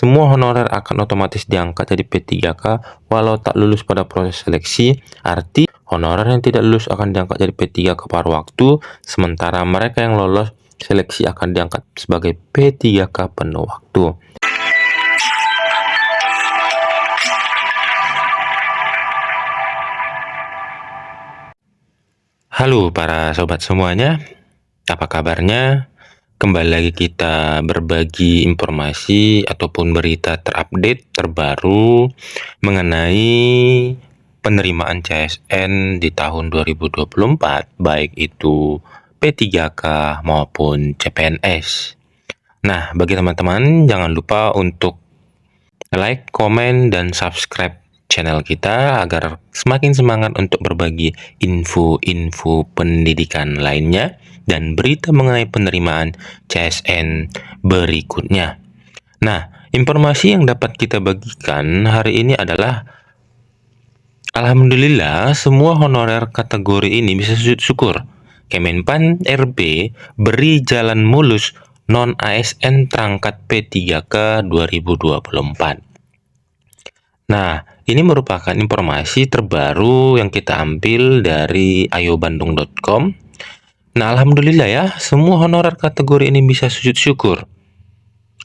semua honorer akan otomatis diangkat jadi P3K walau tak lulus pada proses seleksi. Arti honorer yang tidak lulus akan diangkat jadi P3K paruh waktu, sementara mereka yang lolos seleksi akan diangkat sebagai P3K penuh waktu. Halo para sobat semuanya, apa kabarnya? Kembali lagi kita berbagi informasi ataupun berita terupdate terbaru mengenai penerimaan CSN di tahun 2024, baik itu P3K maupun CPNS. Nah, bagi teman-teman jangan lupa untuk like, komen, dan subscribe channel kita agar semakin semangat untuk berbagi info-info pendidikan lainnya dan berita mengenai penerimaan CSN berikutnya. Nah, informasi yang dapat kita bagikan hari ini adalah alhamdulillah semua honorer kategori ini bisa sujud syukur. Kemenpan RB beri jalan mulus non-ASN terangkat P3K 2024. Nah, ini merupakan informasi terbaru yang kita ambil dari ayobandung.com. Nah, alhamdulillah ya, semua honorer kategori ini bisa sujud syukur.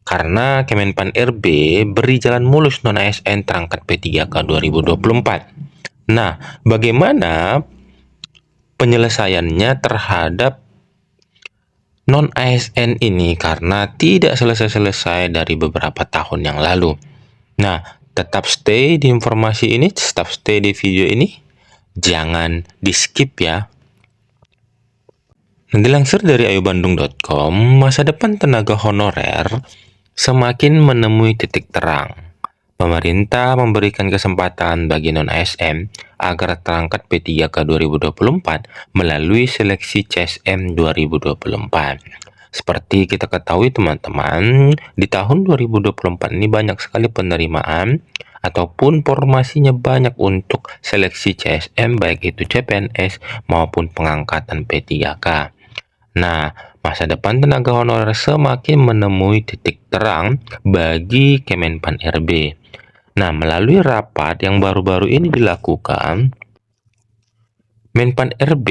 Karena Kemenpan RB beri jalan mulus non-ASN terangkat P3K 2024. Nah, bagaimana penyelesaiannya terhadap non-ASN ini karena tidak selesai-selesai dari beberapa tahun yang lalu. Nah, tetap stay di informasi ini, tetap stay di video ini. Jangan di-skip ya. Dilansir dari ayobandung.com, masa depan tenaga honorer semakin menemui titik terang. Pemerintah memberikan kesempatan bagi non-ASN agar terangkat P3K 2024 melalui seleksi CSN 2024. Seperti kita ketahui teman-teman, di tahun 2024 ini banyak sekali penerimaan ataupun formasinya banyak untuk seleksi CSN baik itu CPNS maupun pengangkatan P3K. Nah, masa depan tenaga honorer semakin menemui titik terang bagi Kemenpan RB. Nah, melalui rapat yang baru-baru ini dilakukan, Menpan RB,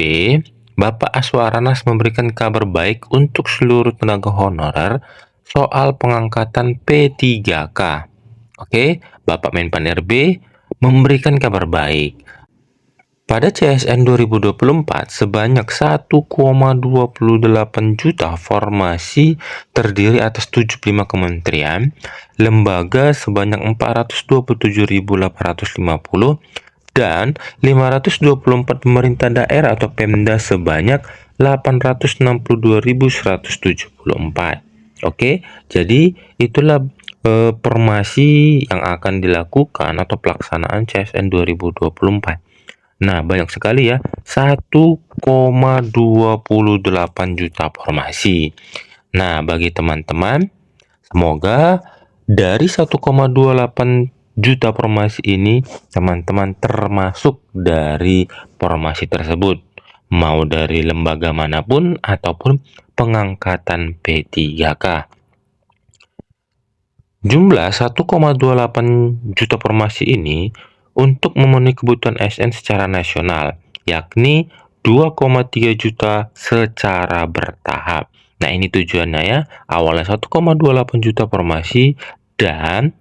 Bapak Aswaranas memberikan kabar baik untuk seluruh tenaga honorer soal pengangkatan P3K. Oke, Bapak Menpan RB memberikan kabar baik. Pada CSN 2024, sebanyak 1,28 juta formasi terdiri atas 75 kementerian, lembaga sebanyak 427.850, dan 524 pemerintah daerah atau Pemda sebanyak 862.174. Oke, jadi itulah formasi yang akan dilakukan atau pelaksanaan CSN 2024. Nah, banyak sekali ya, 1,28 juta formasi. Nah, bagi teman-teman, semoga dari 1,28 juta formasi ini, teman-teman termasuk dari formasi tersebut, mau dari lembaga manapun ataupun pengangkatan P3K. Jumlah 1,28 juta formasi ini untuk memenuhi kebutuhan ASN secara nasional, yakni 2,3 juta secara bertahap. Nah, ini tujuannya ya, awalnya 1,28 juta formasi dan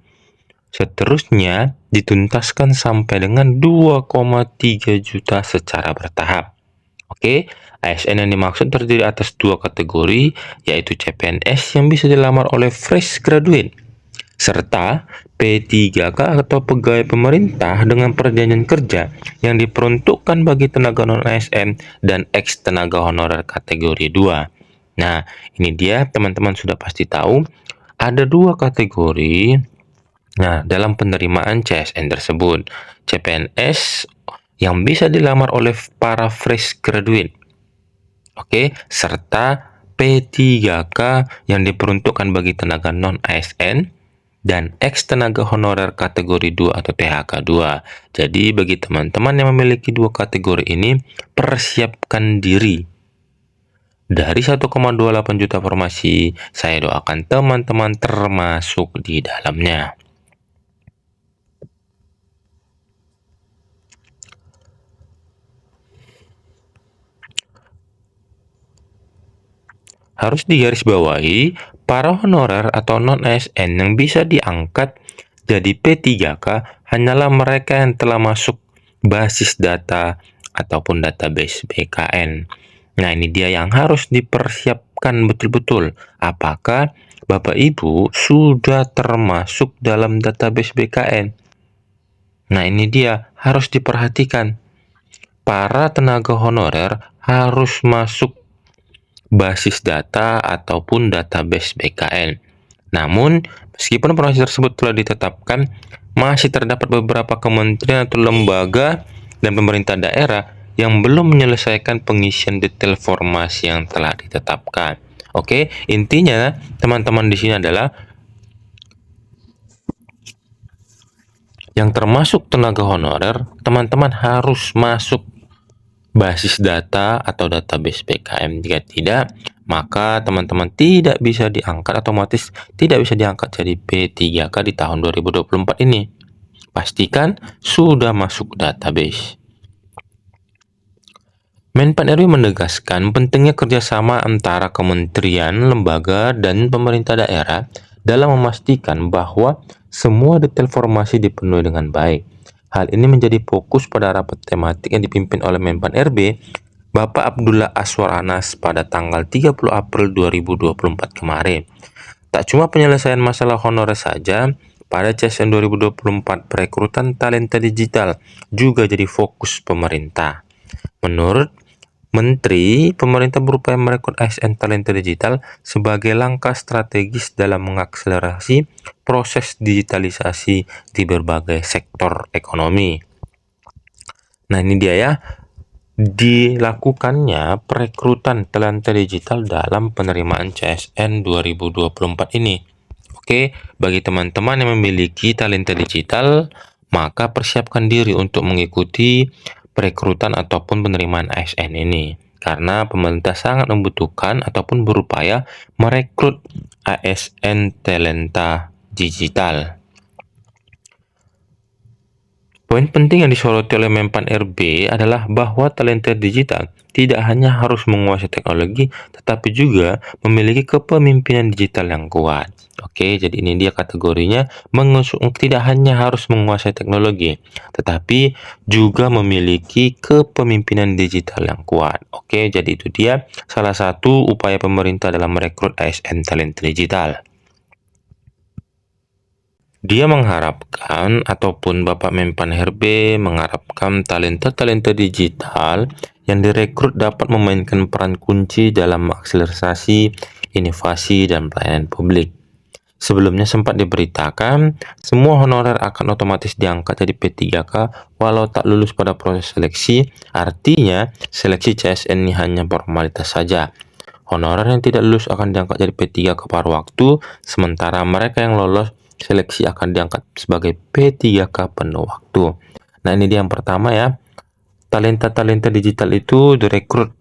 seterusnya dituntaskan sampai dengan 2,3 juta secara bertahap. Oke, ASN yang dimaksud terdiri atas dua kategori, yaitu CPNS yang bisa dilamar oleh fresh graduate, serta P3K atau pegawai pemerintah dengan perjanjian kerja yang diperuntukkan bagi tenaga non-ASN dan ex tenaga honorer kategori 2. Nah, ini dia teman-teman sudah pasti tahu ada dua kategori. Nah, dalam penerimaan CSN tersebut, CPNS yang bisa dilamar oleh para fresh graduate. Oke, serta P3K yang diperuntukkan bagi tenaga non-ASN dan ex tenaga honorer kategori 2 atau THK 2. Jadi bagi teman-teman yang memiliki dua kategori ini, persiapkan diri Dari 1,28 juta formasi, saya doakan teman-teman termasuk di dalamnya. Harus digarisbawahi, para honorer atau non-ASN yang bisa diangkat jadi P3K hanyalah mereka yang telah masuk basis data ataupun database BKN. Nah, ini dia yang harus dipersiapkan betul-betul. Apakah Bapak Ibu sudah termasuk dalam database BKN? Nah, ini dia harus diperhatikan. Para tenaga honorer harus masuk basis data ataupun database BKN. Namun, meskipun proses tersebut telah ditetapkan, masih terdapat beberapa kementerian atau lembaga dan pemerintah daerah yang belum menyelesaikan pengisian detail formasi yang telah ditetapkan. Oke, intinya teman-teman di sini adalah yang termasuk tenaga honorer, teman-teman harus masuk basis data atau database BKM. Jika tidak, maka teman-teman tidak bisa diangkat, otomatis tidak bisa diangkat jadi P3K di tahun 2024 ini. Pastikan sudah masuk database. Menpan RI menegaskan pentingnya kerjasama antara kementerian, lembaga, dan pemerintah daerah dalam memastikan bahwa semua detail formasi dipenuhi dengan baik. Hal ini menjadi fokus pada rapat tematik yang dipimpin oleh Menpan RB, Bapak Abdullah Aswar Anas pada tanggal 30 April 2024 kemarin. Tak cuma penyelesaian masalah honorer saja, pada CSN 2024 perekrutan talenta digital juga jadi fokus pemerintah. Menurut Menteri, pemerintah berupaya merekrut ASN talenta digital sebagai langkah strategis dalam mengakselerasi proses digitalisasi di berbagai sektor ekonomi. Nah, ini dia ya, dilakukannya perekrutan talenta digital dalam penerimaan CSN 2024 ini. Oke, bagi teman-teman yang memiliki talenta digital, maka persiapkan diri untuk mengikuti perekrutan ataupun penerimaan ASN ini. Karena pemerintah sangat membutuhkan ataupun berupaya merekrut ASN talenta digital. Poin penting yang disoroti oleh Menpan RB adalah bahwa talenta digital tidak hanya harus menguasai teknologi, tetapi juga memiliki kepemimpinan digital yang kuat. Oke, jadi ini dia kategorinya, tidak hanya harus menguasai teknologi, tetapi juga memiliki kepemimpinan digital yang kuat. Oke, jadi itu dia salah satu upaya pemerintah dalam merekrut ASN talenta digital. Dia mengharapkan ataupun Bapak Menpan RB mengharapkan talenta-talenta digital yang direkrut dapat memainkan peran kunci dalam akselerasi inovasi dan pelayanan publik. Sebelumnya sempat diberitakan, semua honorer akan otomatis diangkat jadi P3K walau tak lulus pada proses seleksi, artinya seleksi CSN ini hanya formalitas saja. Honorer yang tidak lulus akan diangkat jadi P3K paruh waktu, sementara mereka yang lolos seleksi akan diangkat sebagai P3K penuh waktu. Nah, ini dia yang pertama ya. Talenta-talenta digital itu direkrut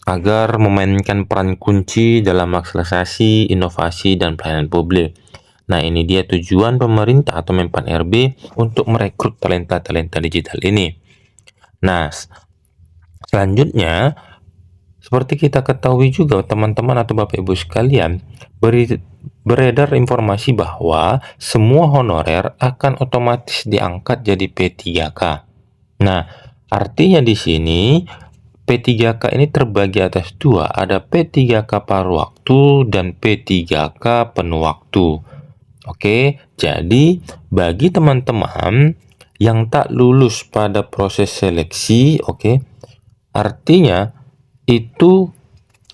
agar memainkan peran kunci dalam akselerasi, inovasi, dan pelayanan publik. Nah, ini dia tujuan pemerintah atau Menpan RB untuk merekrut talenta-talenta digital ini. Nah, selanjutnya, seperti kita ketahui juga teman-teman atau Bapak Ibu sekalian, beredar informasi bahwa semua honorer akan otomatis diangkat jadi P3K. Nah, artinya di sini P3K ini terbagi atas dua, ada P3K paruh waktu dan P3K penuh waktu. Oke, jadi bagi teman-teman yang tak lulus pada proses seleksi, oke, artinya itu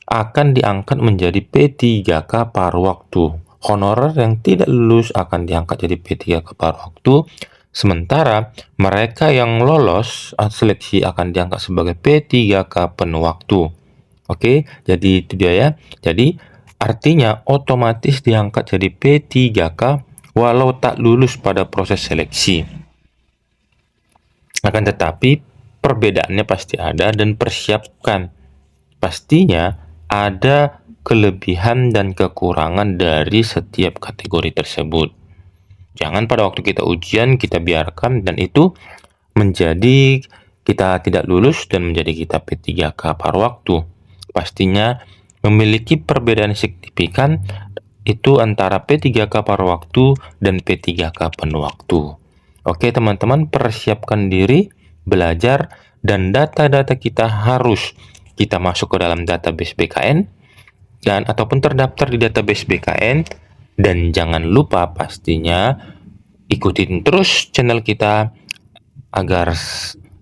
akan diangkat menjadi P3K paruh waktu. Honorer yang tidak lulus akan diangkat jadi P3K paruh waktu. Sementara mereka yang lolos seleksi akan diangkat sebagai P3K penuh waktu. Oke, jadi itu dia ya. Jadi artinya otomatis diangkat jadi P3K walau tak lulus pada proses seleksi. Akan tetapi perbedaannya pasti ada dan persiapkan. Pastinya ada kelebihan dan kekurangan dari setiap kategori tersebut. Jangan pada waktu kita ujian kita biarkan dan itu menjadi kita tidak lulus dan menjadi kita P3K paruh waktu. Pastinya memiliki perbedaan signifikan itu antara P3K paruh waktu dan P3K penuh waktu. Oke teman-teman, persiapkan diri, belajar, dan data-data kita harus kita masuk ke dalam database BKN dan ataupun terdaftar di database BKN. Dan jangan lupa pastinya ikutin terus channel kita agar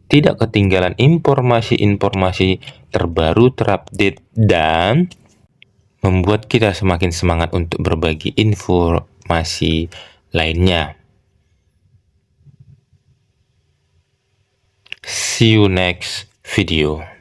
tidak ketinggalan informasi-informasi terbaru, terupdate, dan membuat kita semakin semangat untuk berbagi informasi lainnya. See you next video.